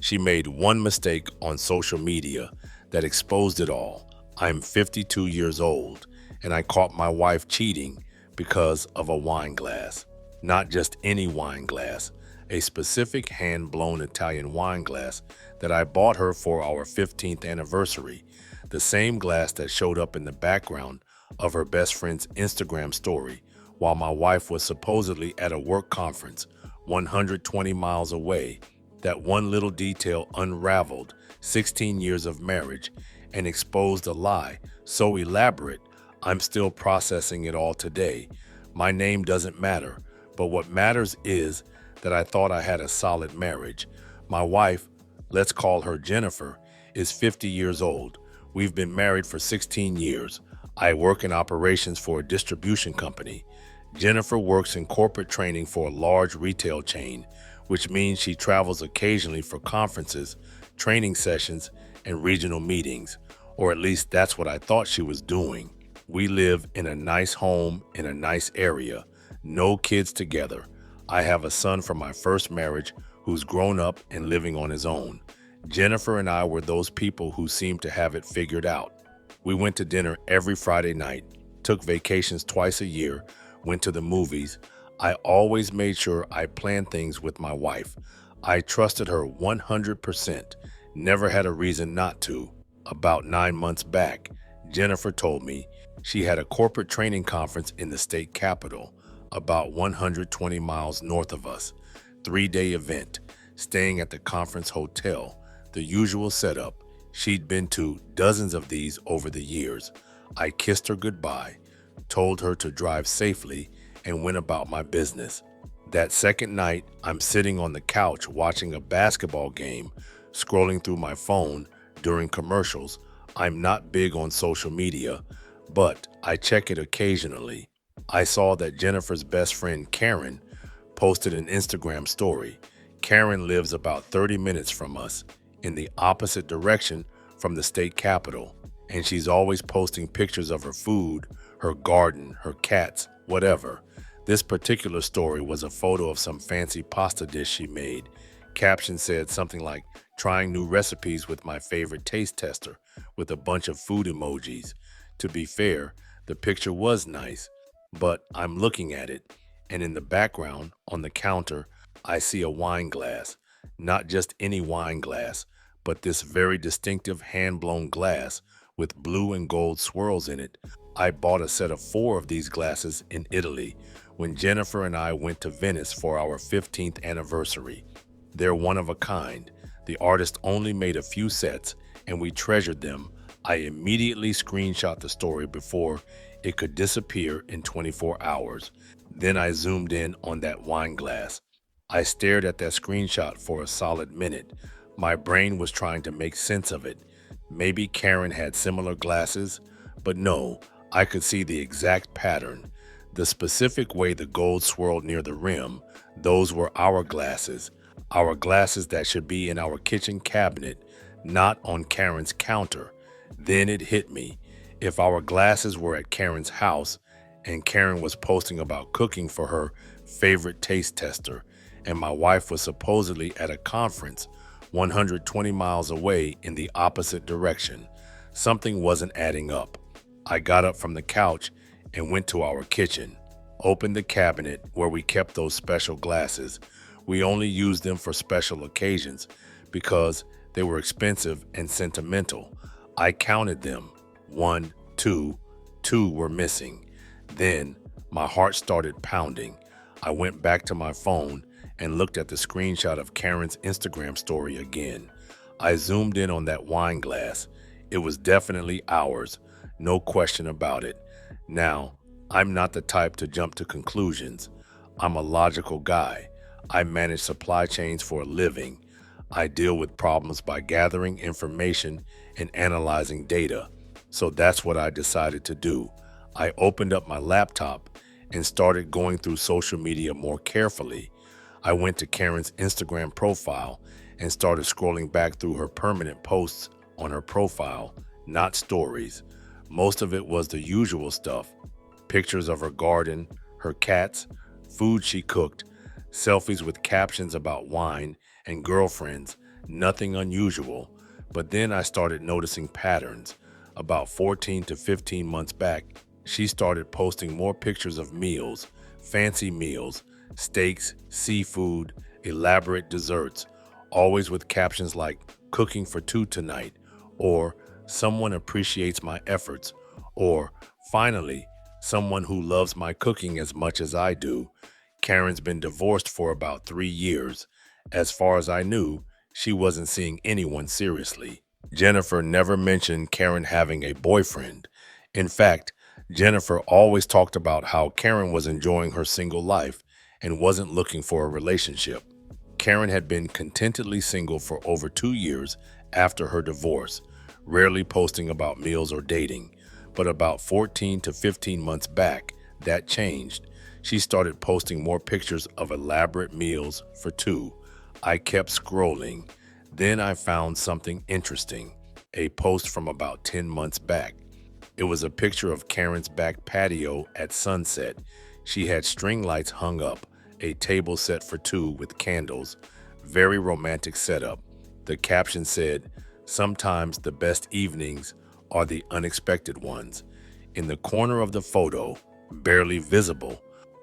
She made one mistake on social media that exposed it all. I'm 52 years old, and I caught my wife cheating because of a wine glass. Not just any wine glass, a specific hand-blown Italian wine glass that I bought her for our 15th anniversary, the same glass that showed up in the background of her best friend's Instagram story while my wife was supposedly at a work conference 120 miles away. That one little detail unraveled 16 years of marriage and exposed a lie so elaborate I'm still processing it all today. My name doesn't matter, but what matters is that I thought I had a solid marriage. My wife, let's call her Jennifer, is 50 years old. We've been married for 16 years. I work in operations for a distribution company. Jennifer works in corporate training for a large retail chain, which means she travels occasionally for conferences, training sessions, and regional meetings, or at least that's what I thought she was doing. We live in a nice home in a nice area, no kids together. I have a son from my first marriage who's grown up and living on his own. Jennifer and I were those people who seemed to have it figured out. We went to dinner every Friday night, took vacations twice a year, went to the movies. I always made sure I planned things with my wife. I trusted her 100%, never had a reason not to. About 9 months back, Jennifer told me she had a corporate training conference in the state capital, about 120 miles north of us. 3-day event, staying at the conference hotel, the usual setup. She'd been to dozens of these over the years. I kissed her goodbye, told her to drive safely, and went about my business. That second night, I'm sitting on the couch watching a basketball game, scrolling through my phone during commercials. I'm not big on social media, but I check it occasionally. I saw that Jennifer's best friend, Karen, posted an Instagram story. Karen lives about 30 minutes from us, in the opposite direction from the state capitol, and she's always posting pictures of her food, her garden, her cats, whatever. This particular story was a photo of some fancy pasta dish she made. Caption said something like, trying new recipes with my favorite taste tester, with a bunch of food emojis. To be fair, the picture was nice, but I'm looking at it, and in the background, on the counter, I see a wine glass. Not just any wine glass, but this very distinctive hand-blown glass with blue and gold swirls in it. I bought a set of 4 of these glasses in Italy when Jennifer and I went to Venice for our 15th anniversary. They're one of a kind. The artist only made a few sets, and we treasured them. I immediately screenshot the story before it could disappear in 24 hours. Then I zoomed in on that wine glass. I stared at that screenshot for a solid minute. My brain was trying to make sense of it. Maybe Karen had similar glasses, but no, I could see the exact pattern. The specific way the gold swirled near the rim, those were our glasses. Our glasses that should be in our kitchen cabinet, not on Karen's counter. Then it hit me. If our glasses were at Karen's house, and Karen was posting about cooking for her favorite taste tester, and my wife was supposedly at a conference 120 miles away in the opposite direction, something wasn't adding up. I got up from the couch and went to our kitchen, opened the cabinet where we kept those special glasses. We only used them for special occasions because they were expensive and sentimental. I counted them. 1, 2, 2 were missing. Then my heart started pounding. I went back to my phone and looked at the screenshot of Karen's Instagram story again. I zoomed in on that wine glass. It was definitely ours, no question about it. Now, I'm not the type to jump to conclusions. I'm a logical guy. I manage supply chains for a living. I deal with problems by gathering information and analyzing data. So that's what I decided to do. I opened up my laptop and started going through social media more carefully. I went to Karen's Instagram profile and started scrolling back through her permanent posts on her profile, not stories. Most of it was the usual stuff: pictures of her garden, her cats, food she cooked, selfies with captions about wine and girlfriends. Nothing unusual. But then I started noticing patterns. About 14 to 15 months back, she started posting more pictures of meals, fancy meals, steaks, seafood, elaborate desserts, always with captions like cooking for two tonight, or someone appreciates my efforts, or finally, someone who loves my cooking as much as I do. Karen's been divorced for about 3 years. As far as I knew, she wasn't seeing anyone seriously. Jennifer never mentioned Karen having a boyfriend. In fact, Jennifer always talked about how Karen was enjoying her single life and wasn't looking for a relationship. Karen had been contentedly single for over 2 years after her divorce, rarely posting about meals or dating. But about 14 to 15 months back, that changed. She started posting more pictures of elaborate meals for two. I kept scrolling. Then I found something interesting, a post from about 10 months back. It was a picture of Karen's back patio at sunset. She had string lights hung up, a table set for two with candles. Very romantic setup. The caption said, "Sometimes the best evenings are the unexpected ones." In the corner of the photo, barely visible,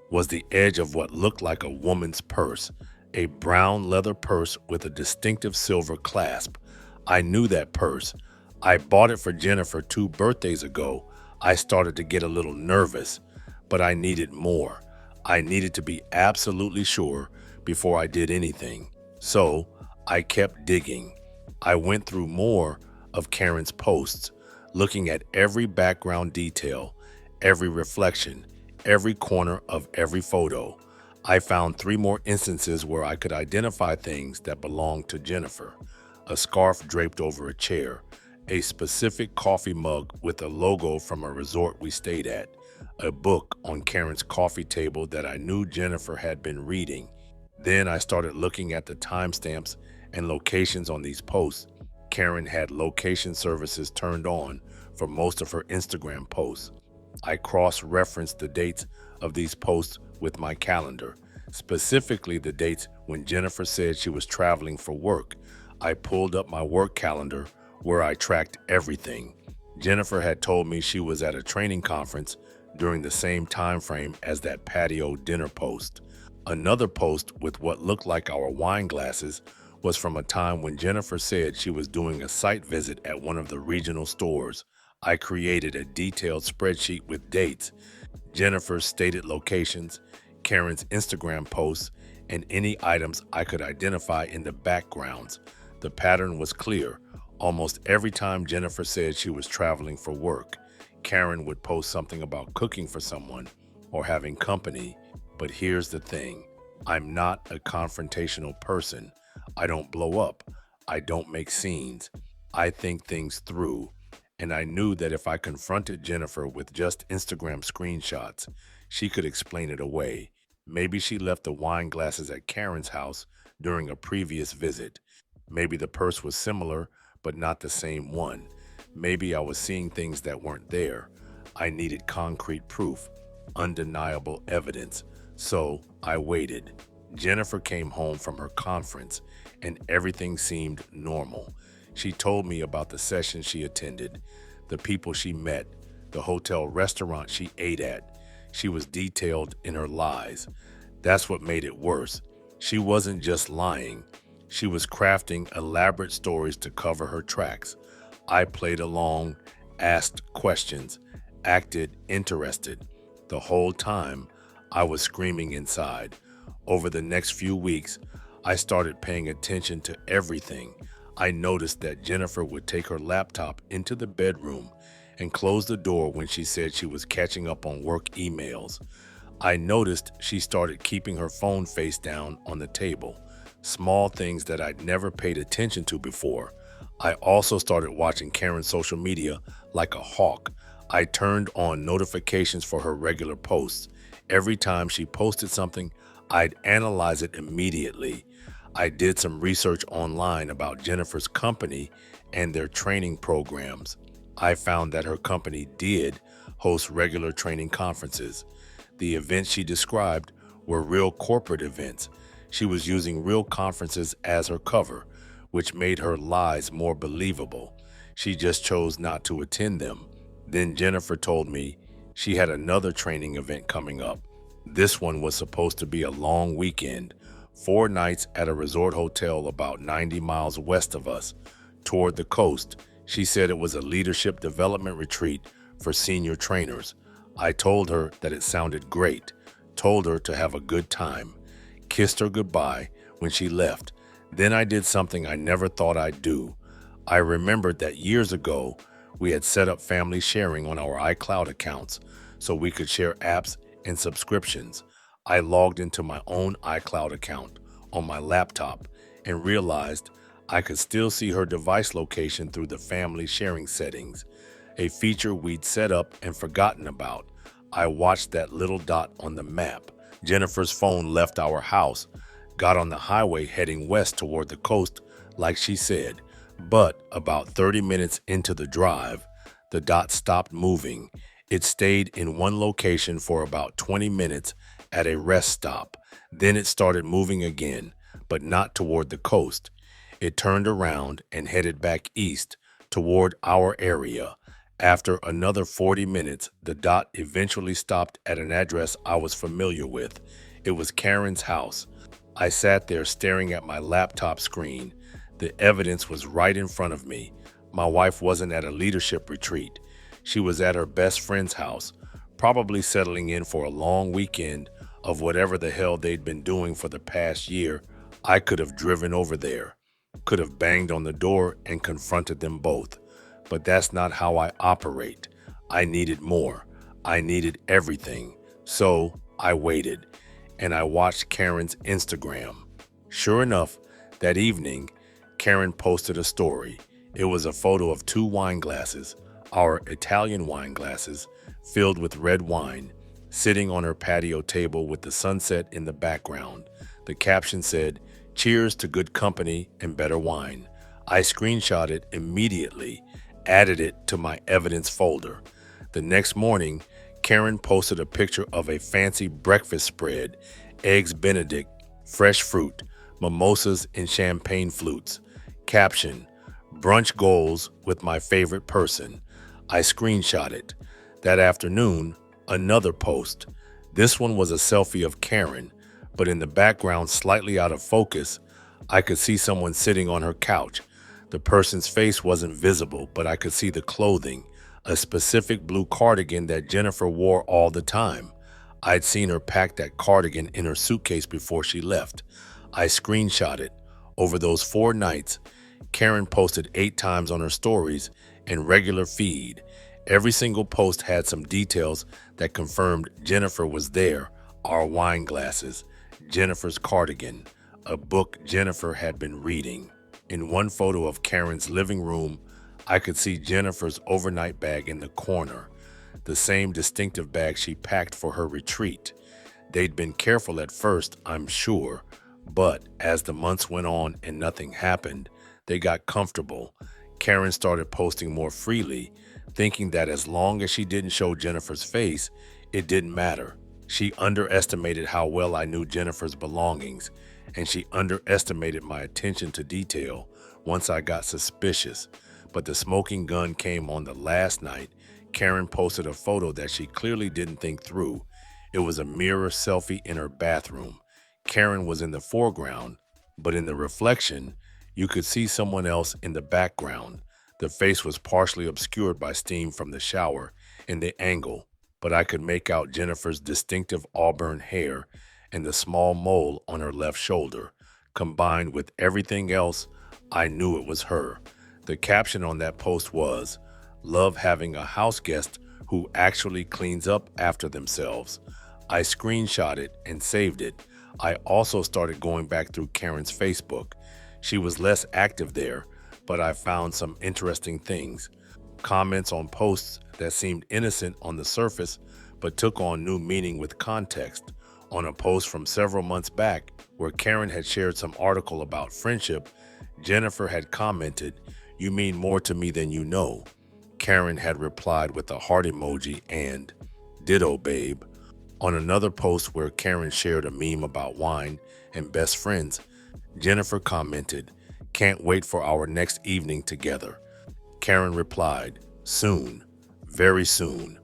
was the edge of what looked like a woman's purse, a brown leather purse with a distinctive silver clasp. I knew that purse. I bought it for Jennifer 2 birthdays ago. I started to get a little nervous, but I needed more. I needed to be absolutely sure before I did anything. So I kept digging. I went through more of Karen's posts, looking at every background detail, every reflection, every corner of every photo. I found 3 more instances where I could identify things that belonged to Jennifer. A scarf draped over a chair, a specific coffee mug with a logo from a resort we stayed at, a book on Karen's coffee table that I knew Jennifer had been reading. Then I started looking at the timestamps and locations on these posts. Karen had location services turned on for most of her Instagram posts. I cross-referenced the dates of these posts with my calendar, specifically the dates when Jennifer said she was traveling for work. I pulled up my work calendar where I tracked everything. Jennifer had told me she was at a training conference during the same time frame as that patio dinner post. Another post with what looked like our wine glasses was from a time when Jennifer said she was doing a site visit at one of the regional stores. I created a detailed spreadsheet with dates, Jennifer's stated locations, Karen's Instagram posts, and any items I could identify in the backgrounds. The pattern was clear. Almost every time Jennifer said she was traveling for work, Karen would post something about cooking for someone or having company. But here's the thing. I'm not a confrontational person. I don't blow up. I don't make scenes. I think things through. And I knew that if I confronted Jennifer with just Instagram screenshots, she could explain it away. Maybe she left the wine glasses at Karen's house during a previous visit. Maybe the purse was similar, but not the same one. Maybe I was seeing things that weren't there. I needed concrete proof, undeniable evidence. So I waited. Jennifer came home from her conference, and everything seemed normal. She told me about the session she attended, the people she met, the hotel restaurant she ate at. She was detailed in her lies. That's what made it worse. She wasn't just lying. She was crafting elaborate stories to cover her tracks. I played along, asked questions, acted interested. The whole time, I was screaming inside. Over the next few weeks, I started paying attention to everything. I noticed that Jennifer would take her laptop into the bedroom and close the door when she said she was catching up on work emails. I noticed she started keeping her phone face down on the table, small things that I'd never paid attention to before. I also started watching Karen's social media like a hawk. I turned on notifications for her regular posts. Every time she posted something, I'd analyze it immediately. I did some research online about Jennifer's company and their training programs. I found that her company did host regular training conferences. The events she described were real corporate events. She was using real conferences as her cover, which made her lies more believable. She just chose not to attend them. Then Jennifer told me she had another training event coming up. This one was supposed to be a long weekend, 4 nights at a resort hotel about 90 miles west of us, toward the coast. She said it was a leadership development retreat for senior trainers. I told her that it sounded great, told her to have a good time, kissed her goodbye when she left. Then I did something I never thought I'd do. I remembered that years ago, we had set up family sharing on our iCloud accounts so we could share apps and subscriptions. I logged into my own iCloud account on my laptop and realized I could still see her device location through the family sharing settings, a feature we'd set up and forgotten about. I watched that little dot on the map. Jennifer's phone left our house, got on the highway heading west toward the coast like she said, but about 30 minutes into the drive, the dot stopped moving. It stayed in one location for about 20 minutes at a rest stop. Then it started moving again, but not toward the coast. It turned around and headed back east toward our area. After another 40 minutes, the dot eventually stopped at an address I was familiar with. It was Karen's house. I sat there staring at my laptop screen. The evidence was right in front of me. My wife wasn't at a leadership retreat. She was at her best friend's house, probably settling in for a long weekend of whatever the hell they'd been doing for the past year. I could have driven over there, could have banged on the door and confronted them both. But that's not how I operate. I needed more. I needed everything. So I waited, and I watched Karen's Instagram. Sure enough, that evening, Karen posted a story. It was a photo of 2 wine glasses, our Italian wine glasses, filled with red wine, sitting on her patio table with the sunset in the background. The caption said, "Cheers to good company and better wine." I screenshot it immediately, added it to my evidence folder. The next morning, Karen posted a picture of a fancy breakfast spread, eggs Benedict, fresh fruit, mimosas and champagne flutes. Caption, "Brunch goals with my favorite person." I screenshot it. That afternoon, another post. This one was a selfie of Karen, but in the background, slightly out of focus, I could see someone sitting on her couch. The person's face wasn't visible, but I could see the clothing, a specific blue cardigan that Jennifer wore all the time. I'd seen her pack that cardigan in her suitcase before she left. I screenshot it. Over those 4 nights, Karen posted 8 times on her stories and regular feed. Every single post had some details that confirmed Jennifer was there: our wine glasses, Jennifer's cardigan, a book Jennifer had been reading. In one photo of Karen's living room, I could see Jennifer's overnight bag in the corner, the same distinctive bag she packed for her retreat. They'd been careful at first, I'm sure, but as the months went on and nothing happened, they got comfortable. Karen started posting more freely, thinking that as long as she didn't show Jennifer's face, it didn't matter. She underestimated how well I knew Jennifer's belongings, and she underestimated my attention to detail once I got suspicious. But the smoking gun came on the last night. Karen posted a photo that she clearly didn't think through. It was a mirror selfie in her bathroom. Karen was in the foreground, but in the reflection, you could see someone else in the background. The face was partially obscured by steam from the shower in the angle, but I could make out Jennifer's distinctive auburn hair and the small mole on her left shoulder. Combined with everything else, I knew it was her. The caption on that post was, "Love having a house guest who actually cleans up after themselves." I screenshot it and saved it. I also started going back through Karen's Facebook. She was less active there, but I found some interesting things. Comments on posts that seemed innocent on the surface, but took on new meaning with context. On a post from several months back, where Karen had shared some article about friendship, Jennifer had commented, "You mean more to me than you know." Karen had replied with a heart emoji and, "Ditto, babe." On another post where Karen shared a meme about wine and best friends, Jennifer commented, Can't wait for our next evening together. Karen replied, soon, very soon.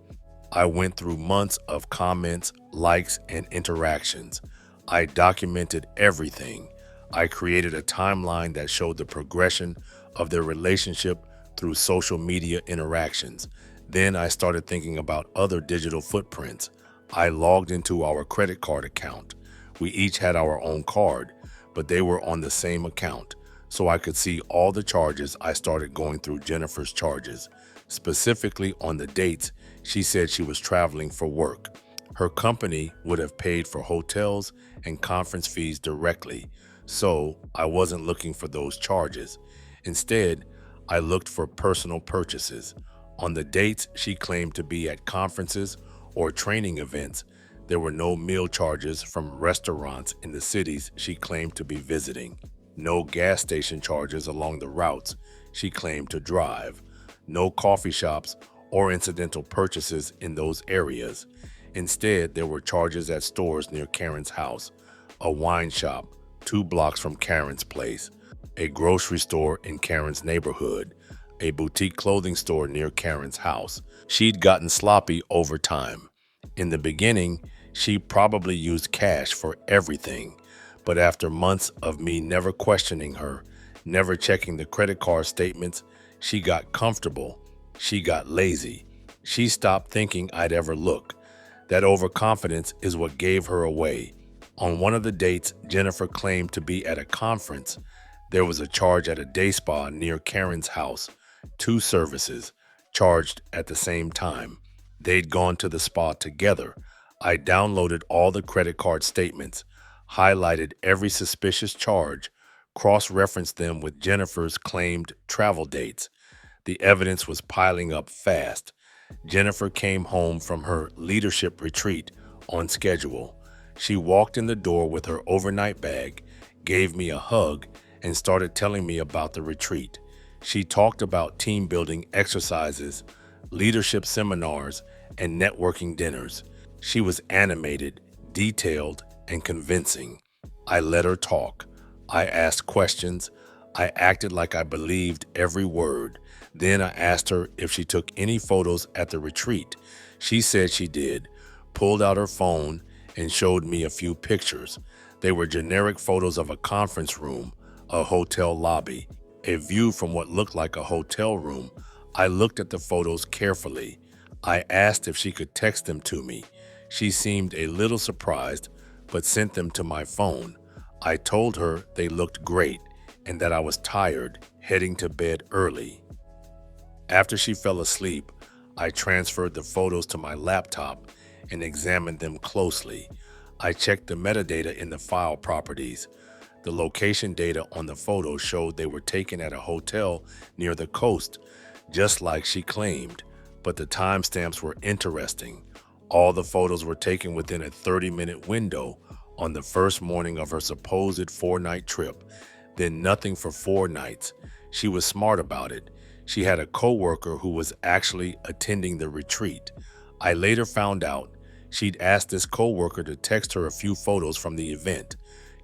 I went through months of comments, likes, and interactions. I documented everything. I created a timeline that showed the progression of their relationship through social media interactions. Then I started thinking about other digital footprints. I logged into our credit card account. We each had our own card, but they were on the same account, so I could see all the charges. I started going through Jennifer's charges, specifically on the dates she said she was traveling for work. Her company would have paid for hotels and conference fees directly, so I wasn't looking for those charges. Instead, I looked for personal purchases. On the dates she claimed to be at conferences or training events, there were no meal charges from restaurants in the cities she claimed to be visiting, no gas station charges along the routes she claimed to drive, no coffee shops or incidental purchases in those areas. Instead, there were charges at stores near Karen's house, a wine shop 2 blocks from Karen's place, a grocery store in Karen's neighborhood, a boutique clothing store near Karen's house. She'd gotten sloppy over time. In the beginning, she probably used cash for everything, but after months of me never questioning her, never checking the credit card statements, she got comfortable. She got lazy. She stopped thinking I'd ever look. That overconfidence is what gave her away. On one of the dates Jennifer claimed to be at a conference, there was a charge at a day spa near Karen's house, 2 services, charged at the same time. They'd gone to the spa together. I downloaded all the credit card statements, highlighted every suspicious charge, cross-referenced them with Jennifer's claimed travel dates. The evidence was piling up fast. Jennifer came home from her leadership retreat on schedule. She walked in the door with her overnight bag, gave me a hug, and started telling me about the retreat. She talked about team building exercises, leadership seminars, and networking dinners. She was animated, detailed, and convincing. I let her talk. I asked questions. I acted like I believed every word. Then I asked her if she took any photos at the retreat. She said she did, pulled out her phone, and showed me a few pictures. They were generic photos of a conference room, a hotel lobby, a view from what looked like a hotel room. I looked at the photos carefully. I asked if she could text them to me. She seemed a little surprised, but sent them to my phone. I told her they looked great and that I was tired, heading to bed early. After she fell asleep, I transferred the photos to my laptop and examined them closely. I checked the metadata in the file properties. The location data on the photos showed they were taken at a hotel near the coast, just like she claimed, but the timestamps were interesting. All the photos were taken within a 30-minute window on the first morning of her supposed 4-night trip, then nothing for 4 nights. She was smart about it. She had a coworker who was actually attending the retreat. I later found out she'd asked this coworker to text her a few photos from the event,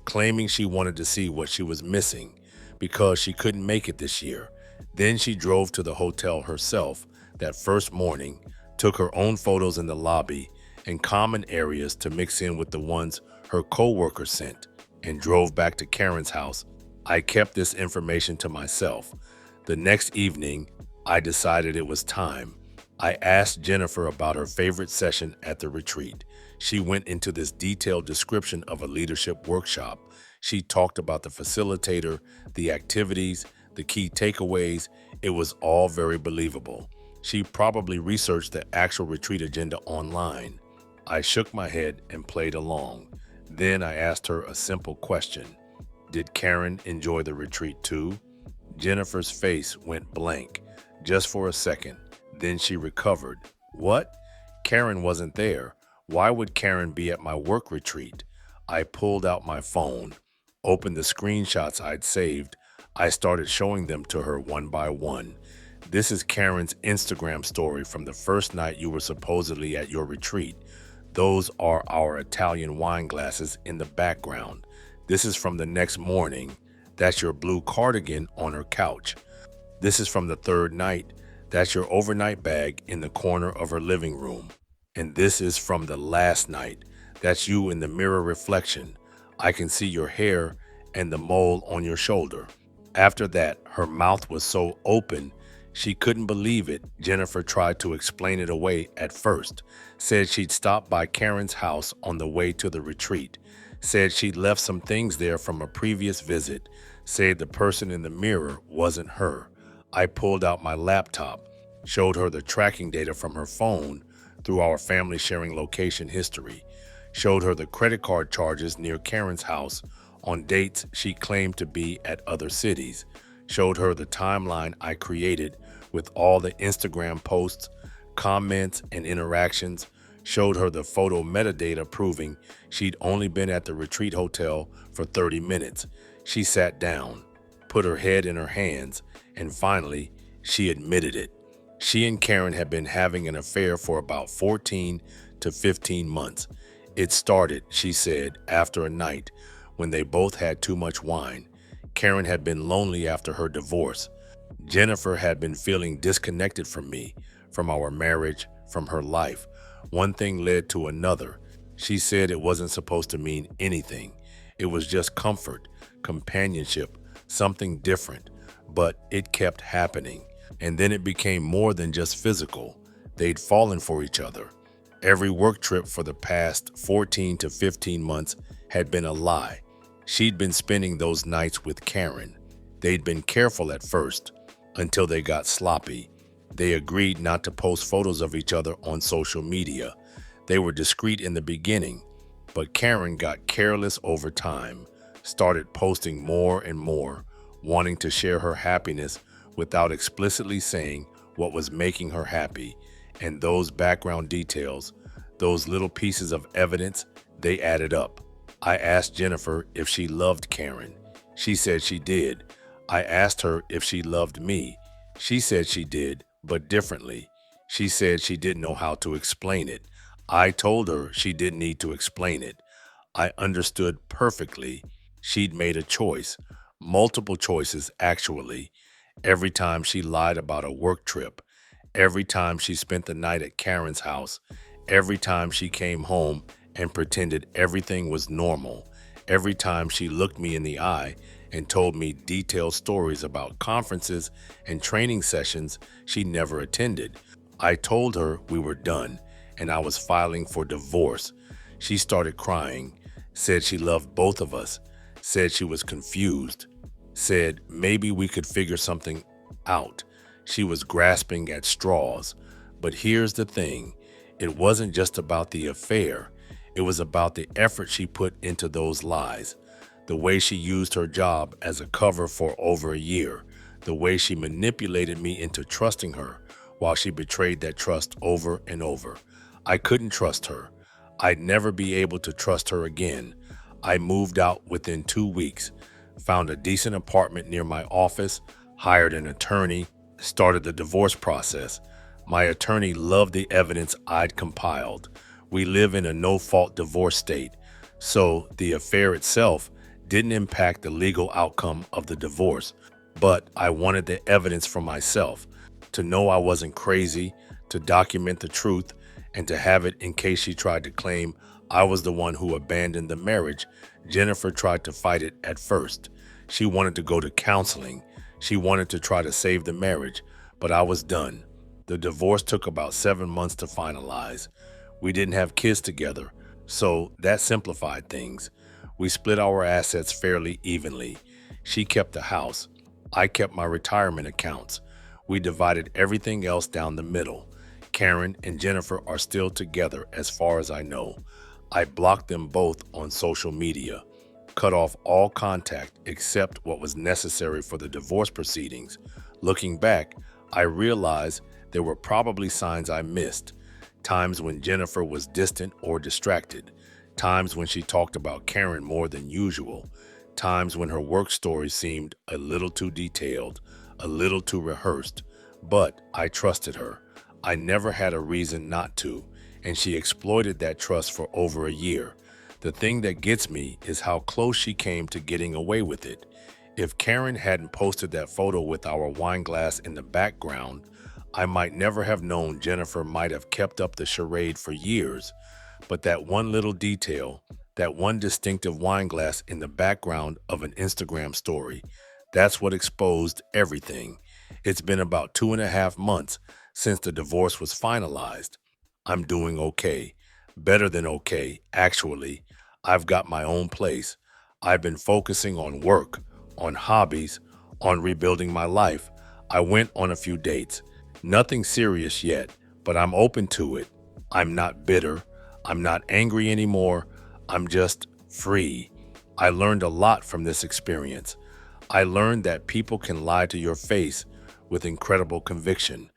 claiming she wanted to see what she was missing because she couldn't make it this year. Then she drove to the hotel herself that first morning, took her own photos in the lobby and common areas to mix in with the ones her coworker sent, and drove back to Karen's house. I kept this information to myself. The next evening, I decided it was time. I asked Jennifer about her favorite session at the retreat. She went into this detailed description of a leadership workshop. She talked about the facilitator, the activities, the key takeaways. It was all very believable. She probably researched the actual retreat agenda online. I shook my head and played along. Then I asked her a simple question. Did Karen enjoy the retreat too? Jennifer's face went blank, just for a second. Then she recovered. What? Karen wasn't there. Why would Karen be at my work retreat? I pulled out my phone, opened the screenshots I'd saved. I started showing them to her one by one. This is Karen's Instagram story from the first night you were supposedly at your retreat. Those are our Italian wine glasses in the background. This is from the next morning. That's your blue cardigan on her couch. This is from the third night. That's your overnight bag in the corner of her living room. And this is from the last night. That's you in the mirror reflection. I can see your hair and the mole on your shoulder. After that, her mouth was so open, she couldn't believe it. Jennifer tried to explain it away at first. Said she'd stopped by Karen's house on the way to the retreat. Said she'd left some things there from a previous visit. Said the person in the mirror wasn't her. I pulled out my laptop, showed her the tracking data from her phone through our family sharing location history, showed her the credit card charges near Karen's house on dates she claimed to be at other cities, showed her the timeline I created with all the Instagram posts, comments, and interactions, showed her the photo metadata proving she'd only been at the retreat hotel for 30 minutes. She sat down, put her head in her hands, and finally, she admitted it. She and Karen had been having an affair for about 14 to 15 months. It started, she said, after a night when they both had too much wine. Karen had been lonely after her divorce. Jennifer had been feeling disconnected from me, from our marriage, from her life. One thing led to another. She said it wasn't supposed to mean anything. It was just comfort, companionship, something different. But it kept happening. And then it became more than just physical. They'd fallen for each other. Every work trip for the past 14 to 15 months had been a lie. She'd been spending those nights with Karen. They'd been careful at first, until they got sloppy. They agreed not to post photos of each other on social media. They were discreet in the beginning, but Karen got careless over time, started posting more and more, wanting to share her happiness without explicitly saying what was making her happy. And those background details, those little pieces of evidence, they added up. I asked Jennifer if she loved Karen. She said she did. I asked her if she loved me. She said she did, but differently. She said she didn't know how to explain it. I told her she didn't need to explain it. I understood perfectly. She'd made a choice, multiple choices actually. Every time she lied about a work trip, every time she spent the night at Karen's house, every time she came home and pretended everything was normal, every time she looked me in the eye and told me detailed stories about conferences and training sessions she never attended. I told her we were done and I was filing for divorce. She started crying, said she loved both of us, said she was confused, said maybe we could figure something out. She was grasping at straws. But here's the thing, it wasn't just about the affair. It was about the effort she put into those lies, the way she used her job as a cover for over a year, the way she manipulated me into trusting her while she betrayed that trust over and over. I couldn't trust her. I'd never be able to trust her again. I moved out within 2 weeks, found a decent apartment near my office, hired an attorney, started the divorce process. My attorney loved the evidence I'd compiled. We live in a no-fault divorce state, so the affair itself didn't impact the legal outcome of the divorce, but I wanted the evidence for myself, to know I wasn't crazy, to document the truth, and to have it in case she tried to claim I was the one who abandoned the marriage. Jennifer tried to fight it at first. She wanted to go to counseling. She wanted to try to save the marriage, but I was done. The divorce took about 7 months to finalize. We didn't have kids together, so that simplified things. We split our assets fairly evenly. She kept the house. I kept my retirement accounts. We divided everything else down the middle. Karen and Jennifer are still together as far as I know. I blocked them both on social media, cut off all contact except what was necessary for the divorce proceedings. Looking back, I realized there were probably signs I missed. Times when Jennifer was distant or distracted. Times when she talked about Karen more than usual. Times when her work story seemed a little too detailed, a little too rehearsed. But I trusted her. I never had a reason not to, and she exploited that trust for over a year. The thing that gets me is how close she came to getting away with it. If Karen hadn't posted that photo with our wine glass in the background, I might never have known Jennifer might have kept up the charade for years. But that one little detail, that one distinctive wine glass in the background of an Instagram story, that's what exposed everything. It's been about 2.5 months since the divorce was finalized. I'm doing okay. Better than okay, actually. I've got my own place. I've been focusing on work, on hobbies, on rebuilding my life. I went on a few dates. Nothing serious yet, but I'm open to it. I'm not bitter. I'm not angry anymore. I'm just free. I learned a lot from this experience. I learned that people can lie to your face with incredible conviction.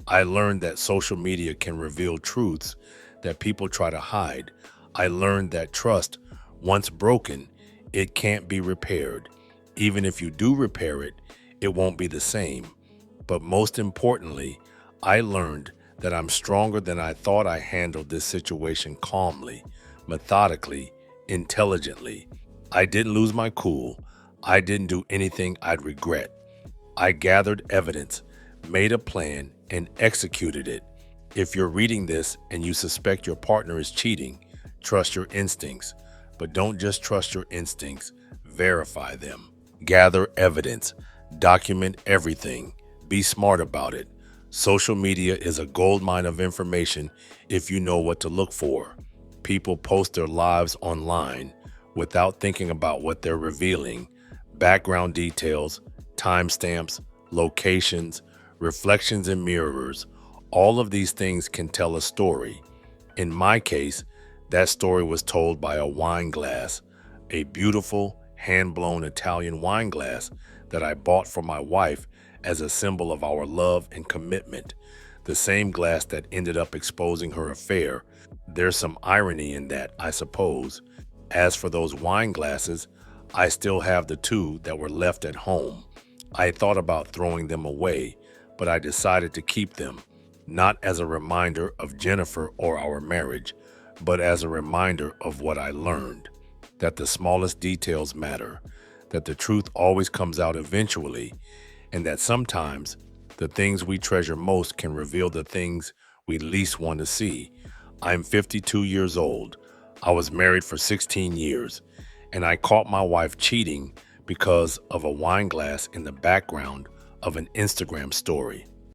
I learned that social media can reveal truths that people try to hide. I learned that trust, once broken, it can't be repaired. Even if you do repair it, it won't be the same. But most importantly, I learned that I'm stronger than I thought. I handled this situation calmly, methodically, intelligently. I didn't lose my cool. I didn't do anything I'd regret. I gathered evidence, made a plan, and executed it. If you're reading this and you suspect your partner is cheating, trust your instincts. But don't just trust your instincts, verify them. Gather evidence, document everything, be smart about it. Social media is a goldmine of information if you know what to look for. People post their lives online without thinking about what they're revealing. Background details, timestamps, locations, reflections and mirrors, all of these things can tell a story. In my case, that story was told by a wine glass, a beautiful, hand-blown Italian wine glass that I bought for my wife as a symbol of our love and commitment. The same glass that ended up exposing her affair. There's some irony in that, I suppose. As for those wine glasses, I still have the two that were left at home. I thought about throwing them away, but I decided to keep them, not as a reminder of Jennifer or our marriage, but as a reminder of what I learned. That the smallest details matter, that the truth always comes out eventually, and that sometimes the things we treasure most can reveal the things we least want to see. I'm 52 years old. I was married for 16 years, and I caught my wife cheating because of a wine glass in the background of an Instagram story.